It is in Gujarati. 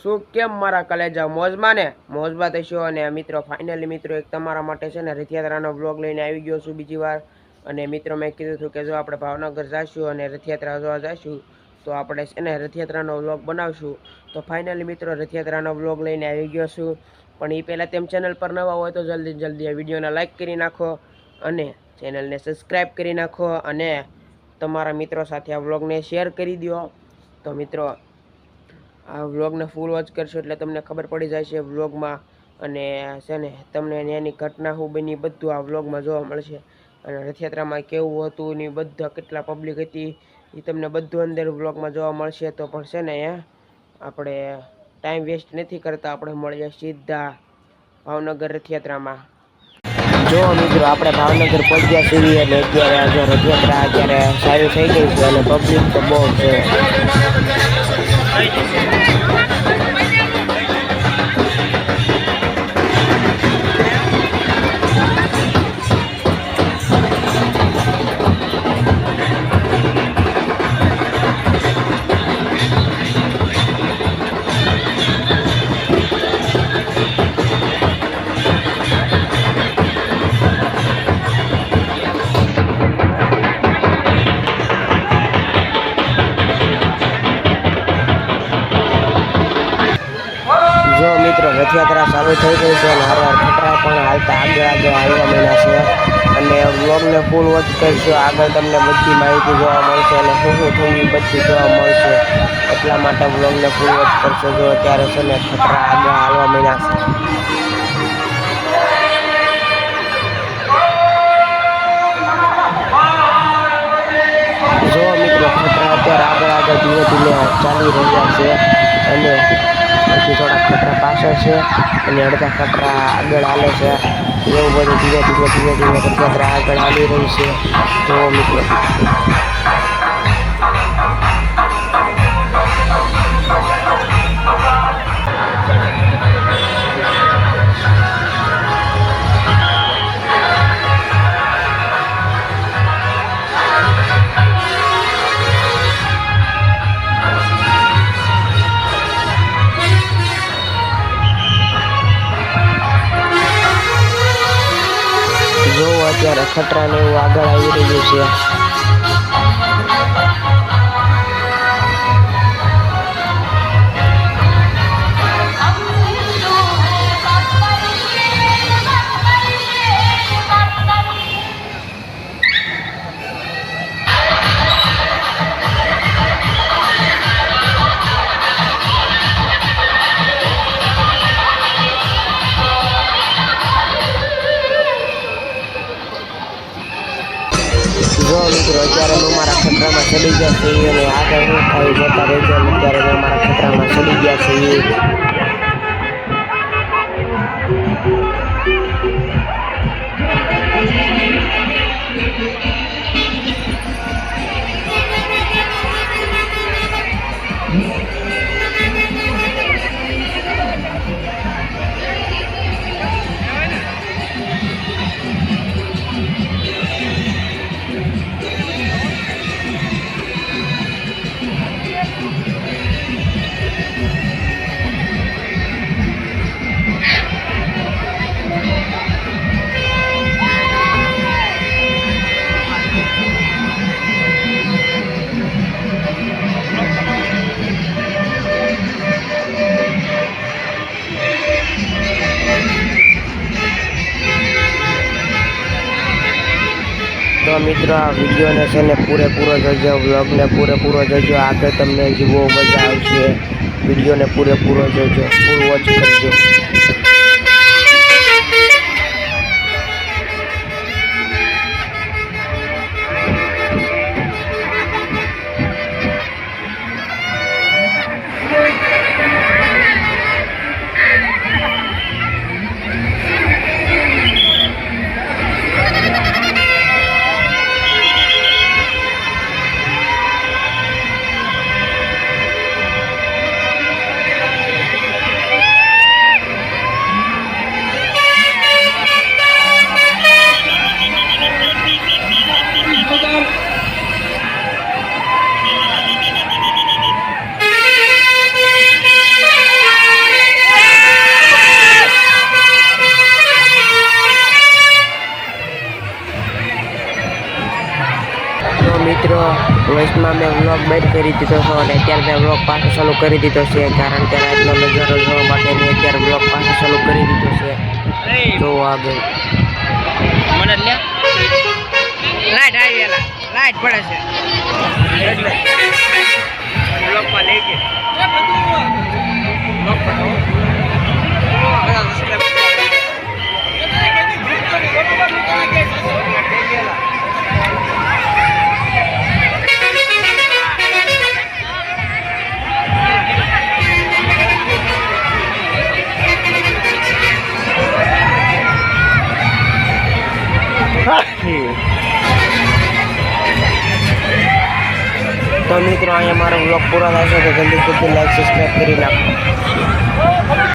શું કેમ મારા કલેજા મોજમાં ને મોજમાં થશો। અને મિત્રો ફાઇનલી મિત્રો એક તમારા માટે છે ને રથયાત્રાનો વ્લોગ લઈને આવી ગયો છું બીજી વાર। અને મિત્રો મેં કીધું હતું કે જો આપણે ભાવનગર જઈશું અને રથયાત્રા જોવા જઈશું તો આપણે છે ને રથયાત્રાનો વ્લોગ બનાવશું। તો ફાઇનલી મિત્રો રથયાત્રાનો વ્લોગ લઈને આવી ગયો છું। પણ એ પહેલાં તેમ ચેનલ પર નવા હોય તો જલ્દી આ વિડીયોને લાઇક કરી નાખો અને ચેનલને સબસ્ક્રાઈબ કરી નાખો અને તમારા મિત્રો સાથે આ વ્લોગને શેર કરી દો। તો મિત્રો આ વ્લોગને ફૂલ વોચ કરશો એટલે તમને ખબર પડી જાય છે વ્લોગમાં। અને છે ને તમને એની ઘટના શું બની બધું આ વ્લોગમાં જોવા મળશે। અને રથયાત્રામાં કેવું હતું ને બધા કેટલા પબ્લિક હતી એ તમને બધું અંદર વ્લોગમાં જોવા મળશે। તો પણ છે ને આપણે ટાઈમ વેસ્ટ નથી કરતા, આપણે મળીએ સીધા ભાવનગર રથયાત્રામાં। જો મિત્રો આપણે ભાવનગર પહોંચ્યા છીએ અને અત્યારે રથયાત્રા અત્યારે સારી થઈ ગઈ છે અને પબ્લિક તો બહુ છે। જો મિત્રો રથયાત્રા ચાલુ થઈ ગઈ છે અને હરવાર ખટરા પણ હાલતા આગળ હાલવા માંડ્યા છે। અને વ્લોગને ફૂલ વોચ કરશો, આગળ તમને બધી માહિતી જોવા મળશે અને શું થયું એ બધી જોવા મળશે। એટલા માટે વ્લોગને ફૂલ વોચ કરશો। જો અત્યારે છે ને ખટરા આગળ હાલવા માંડ્યા છે। જો મિત્રો ખટરા અત્યારે આગળ ધીમે ધીમે ચાલી રહ્યા છે અને પછી થોડા ખટરા પાછળ છે અને અડધા ખટરા આગળ હાલે છે। એવું બધું ધીમે ધીમે રથયાત્રા આગળ હાલી રહી છે। તો મિત્રો જો અત્યારે ખટરાને એવું આગળ આવી રહ્યું છે। જો મિત્રો અત્યારે હું મારા ખતરામાં ચડી ગયા છીએ અને આગળ શું થાય જોતા રહેજો। અત્યારે હું મારા ખતરામાં ચડી ગયા છીએ। તો મિત્રો આ વિડીયોને છે ને પૂરેપૂરો જોજો, વ્લોગને પૂરેપૂરો જોજો, આગળ તમને હજી બહુ મજા આવશે। વિડીયોને પૂરેપૂરો જોજો, ફૂલ વોચ કરજો। લોકેશનમાં મેં વ્લોગ બંધ કરી દીધો હતો અને અત્યારે મેં વ્લોગ પાછો ચાલુ કરી દીધો છે, કારણ કે રાતનો નજારો જોવા માટે મેં અત્યારે વ્લોગ પાછો ચાલુ કરી દીધો છે. જો આગળ મને લે લાઈટ આવી એલા લાઈટ પડે છે એટલે બ્લોકમાં લઈ ગઈ બ્લોક પર તો મિત્રો અહીંયા મારો વ્લોગ પૂરો થાય છે તો જલ્દી લાઈક સબસ્ક્રાઈબ કરી નાખો.